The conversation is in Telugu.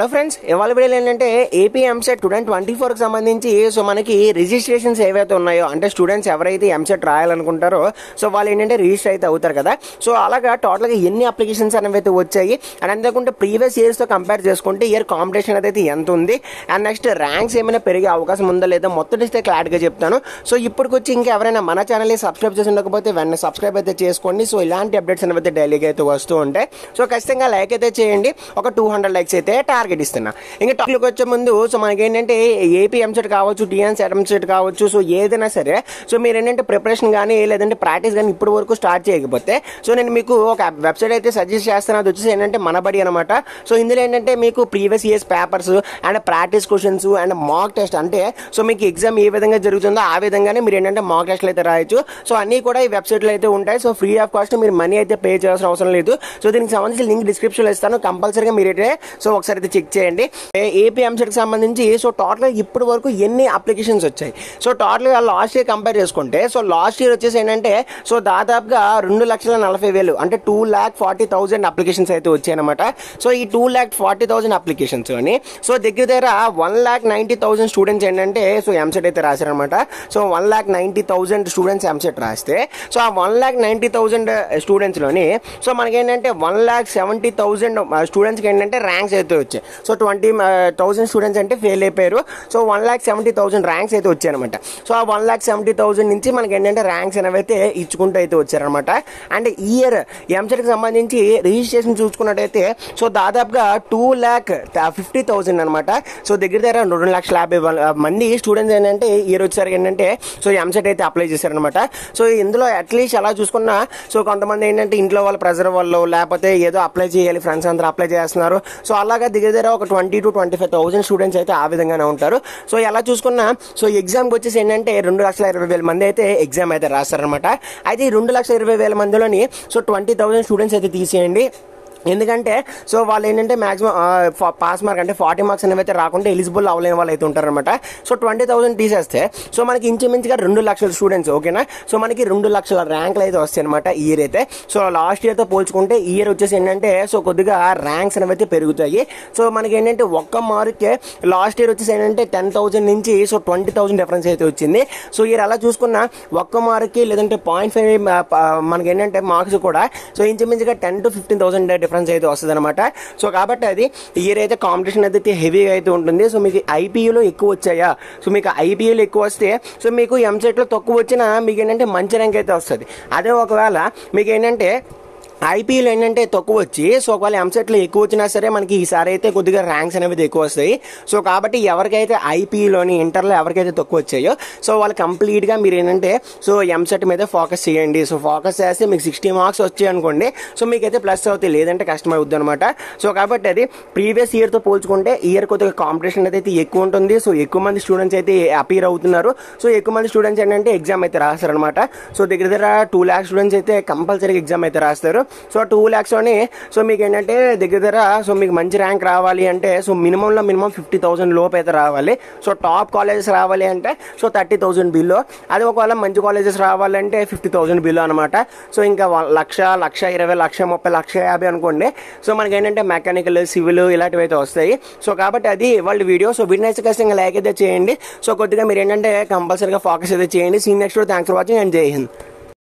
హలో ఫ్రెండ్స్, ఇవాళ వీడియోలో ఏంటంటే ఏపీ ఎంసెట్ 2024కి సంబంధించి సో మనకి రిజిస్ట్రేషన్స్ ఏవైతే ఉన్నాయో అంటే స్టూడెంట్స్ ఎవరైతే ఎంసెట్ రాయాలనుకుంటారో సో వాళ్ళు ఏంటంటే రిజిస్టర్ అయితే అవుతారు కదా. సో అలాగా టోటల్గా ఎన్ని అప్లికేషన్స్ అనేవి అయితే వచ్చాయి అండ్ అంతేకాకుండా ప్రీవియస్ ఇయర్స్తో కంపేర్ చేసుకుంటే ఇయర్ కాంపిటీషన్ అయితే ఎంత ఉంది అండ్ నెక్స్ట్ ర్యాంక్స్ ఏమైనా పెరిగే అవకాశం ఉందా లేదా మొత్తం ఇస్తే క్లారిటీగా చెప్తాను. సో ఇప్పటికొచ్చి ఇంకా ఎవరైనా మన ఛానల్ని సబ్స్క్రైబ్ చేసి ఉండకపోతే వెంటనే సబ్స్క్రైబ్ అయితే చేసుకోండి. సో ఇలాంటి అప్డేట్స్ అనేవి అయితే డైలీగా అయితే వస్తూ ఉంటాయి. సో ఖచ్చితంగా లైక్ అయితే చేయండి. ఒక 200 లైక్స్ అయితే టార్గెట్ ఇస్తున్నా. ఇంకా టాపిక్ వచ్చే ముందు సో మనకి ఏంటంటే ఏపీ ఎంసెట్ కావచ్చు, టీఎన్సెట్ ఎంసెట్ కావచ్చు, సో ఏదైనా సరే సో మీరు ఏంటంటే ప్రిపరేషన్ కానీ లేదంటే ప్రాక్టీస్ కానీ ఇప్పటి వరకు స్టార్ట్ చేయకపోతే సో నేను మీకు ఒక వెబ్సైట్ అయితే సజెస్ట్ చేస్తాను. అది వచ్చేసి ఏంటంటే మనబడి అనమాట. సో ఇందులో ఏంటంటే మీకు previous years papers and practice questions and mock test అంటే సో మీకు ఎగ్జామ్ ఏ విధంగా జరుగుతుందో ఆ విధంగానే మీరు ఏంటంటే మాక్ టెస్ట్లు అయితే రాయొచ్చు. సో అన్నీ కూడా ఈ వెబ్సైట్లో అయితే ఉంటాయి. సో ఫ్రీ ఆఫ్ కాస్ట్, మీరు మనీ అయితే పే చేయాల్సిన అవసరం లేదు. సో దీనికి సంబంధించి లింక్ డిస్క్రిప్షన్లో ఇస్తాను, కంపల్సరీగా మీరైతే సో ఒకసారి అయితే చెక్ చేయండి. ఏపీ ఎంసెట్కి సంబంధించి సో టోటల్గా ఇప్పటి వరకు ఎన్ని అప్లికేషన్స్ వచ్చాయి సో టోటల్గా లాస్ట్ ఇయర్ కంపేర్ చేసుకుంటే సో లాస్ట్ ఇయర్ వచ్చేసి ఏంటంటే సో దాదాపుగా 2,40,000 అంటే 2,40,000 అప్లికేషన్స్ అయితే వచ్చాయి అనమాట. సో ఈ 2,40,000 అప్లికేషన్స్ అని సో దగ్గర 1,90,000 స్టూడెంట్స్ ఏంటంటే సో ఎంసెట్ అయితే రాశారనమాట. సో 1,90,000 స్టూడెంట్స్ ఎంసెట్ రాస్తే సో ఆ 1,90,000 స్టూడెంట్స్లోని సో మనకేంటంటే 1,70,000 స్టూడెంట్స్కి ఏంటంటే ర్యాంక్స్ అయితే వచ్చాయి. సో 20,000 స్టూడెంట్స్ అంటే ఫెయిల్ అయిపోయారు. సో 1,70,000 ర్యాంక్స్ అయితే వచ్చాయనమాట. సో ఆ 1,70,000 నుంచి మనకి ఏంటంటే ర్యాంక్స్ అనేవి అయితే ఇచ్చుకుంటూ అయితే వచ్చారనమాట. అండ్ ఈ ఇయర్ ఎంసెట్కి సంబంధించి రిజిస్ట్రేషన్ చూసుకున్నట్టయితే సో దాదాపుగా 2,50,000 అనమాట. సో దగ్గర 2,50,000 మంది స్టూడెంట్స్ ఏంటంటే ఇయర్ వచ్చేసరికి ఏంటంటే సో ఎంసెట్ అయితే అప్లై చేశారనమాట. సో ఇందులో అట్లీస్ట్ అలా చూసుకున్నా సో కొంతమంది ఏంటంటే ఇంట్లో వాళ్ళ ప్రెజర్ వల్ల లేకపోతే ఏదో అప్లై చేయాలి, ఫ్రెండ్స్ అందరూ అప్లై చేస్తున్నారు. సో అలాగా దగ్గర ఒక 20,000 to 25,000 స్టూడెంట్స్ అయితే ఆ విధంగానే ఉంటారు. సో ఎలా చూసుకున్నా సో ఎగ్జామ్కి వచ్చేసి ఏంటంటే 2,20,000 మంది అయితే ఎగ్జామ్ అయితే రాస్తారనమాట. అయితే ఈ 2,20,000 మందిలోని సో 20,000 స్టూడెంట్స్ అయితే తీసేయండి. ఎందుకంటే సో వాళ్ళు ఏంటంటే మాక్సిమం పాస్ మార్క్ అంటే 40 మార్క్స్ అనేవి అయితే రాకుండా ఎలిజిబుల్ అవ్వలేని వాళ్ళు అయితే ఉంటారనమాట. సో 20,000 తీసేస్తే సో మనకి ఇంచుమించుగా 2,00,000 స్టూడెంట్స్ ఓకేనా. సో మనకి 2,00,000 ర్యాంకులు అయితే వస్తాయి అనమాట ఈ ఇయర్ అయితే. సో లాస్ట్ ఇయర్తో పోల్చుకుంటే ఈ ఇయర్ వచ్చేసి ఏంటంటే సో కొద్దిగా ర్యాంక్స్ అనేవి అయితే పెరుగుతాయి. సో మనకి ఏంటంటే ఒక్క మార్కే లాస్ట్ ఇయర్ వచ్చేసి ఏంటంటే 10,000 నుంచి సో 20,000 డిఫరెన్స్ అయితే వచ్చింది. సో ఇయర్ అలా చూసుకున్న ఒక్క మార్క్కి లేదంటే 0.5 మనకి ఏంటంటే మార్క్స్ కూడా సో ఇంచుమించుగా 10,000 to 15,000 డిఫరెన్స్ అయితే వస్తుంది అనమాట. సో కాబట్టి అది ఇయర్ అయితే కాంపిటీషన్ అయితే హెవీగా అయితే ఉంటుంది. సో మీకు ఐపీయూలో ఎక్కువ వచ్చాయా, సో మీకు ఐపీయూలో ఎక్కువ వస్తే సో మీకు ఎంసెట్లో తక్కువ వచ్చినా మీకు ఏంటంటే మంచి ర్యాంక్ అయితే వస్తుంది. అదే ఒకవేళ మీకు ఏంటంటే ఐపీఎల్ ఏంటంటే తక్కువ వచ్చి సో ఒకవేళ ఎంసెట్లో ఎక్కువ వచ్చినా సరే మనకి ఈసారి అయితే కొద్దిగా ర్యాంక్స్ అనేవి ఎక్కువ వస్తాయి. సో కాబట్టి ఎవరికైతే ఐపీలోని ఇంటర్లో ఎవరికైతే తక్కువ వచ్చాయో సో వాళ్ళు కంప్లీట్గా మీరు ఏంటంటే సో ఎంసెట్ మీద ఫోకస్ చేయండి. సో ఫోకస్ చేస్తే మీకు 60 మార్క్స్ వచ్చాయి అనుకోండి సో మీకైతే ప్లస్ అవుతాయి, లేదంటే కష్టం అవుద్ది అనమాట. సో కాబట్టి అది ప్రీవియస్ ఇయర్తో పోల్చుకుంటే ఇయర్ కొద్దిగా కాంపిటీషన్ అయితే ఎక్కువ ఉంటుంది. సో ఎక్కువ మంది స్టూడెంట్స్ అయితే అపీర్ అవుతున్నారు. సో ఎక్కువ మంది స్టూడెంట్స్ ఏంటంటే ఎగ్జామ్ అయితే రాస్తారనమాట. సో దగ్గర 2 lakh స్టూడెంట్స్ అయితే కంపల్సరీగా ఎగ్జామ్ అయితే రాస్తారు. సో 2 lakhsలోని సో మీకు ఏంటంటే దగ్గర సో మీకు మంచి ర్యాంక్ రావాలి అంటే సో మినిమం 50,000 లోపు అయితే రావాలి. సో టాప్ కాలేజెస్ రావాలి అంటే సో 30,000 బిలో. అది ఒకవేళ మంచి కాలేజెస్ రావాలంటే 50,000 బిలో అనమాట. సో ఇంకా 1,00,000, 1,20,000, 1,30,000, 1,50,000 అనుకోండి. సో మనకి ఏంటంటే మెకానికల్, సివిల్ ఇలాంటివి అయితే వస్తాయి. సో కాబట్టి అది వాళ్ళ వీడియో. సో వీడియో నచ్చితే ఖచ్చితంగా లైక్ అయితే చేయండి. సో కొద్దిగా మీరు ఏంటంటే కంపల్సరీగా ఫోకస్ అయితే చేయండి. See next. Thanks for watching and Jai Hind.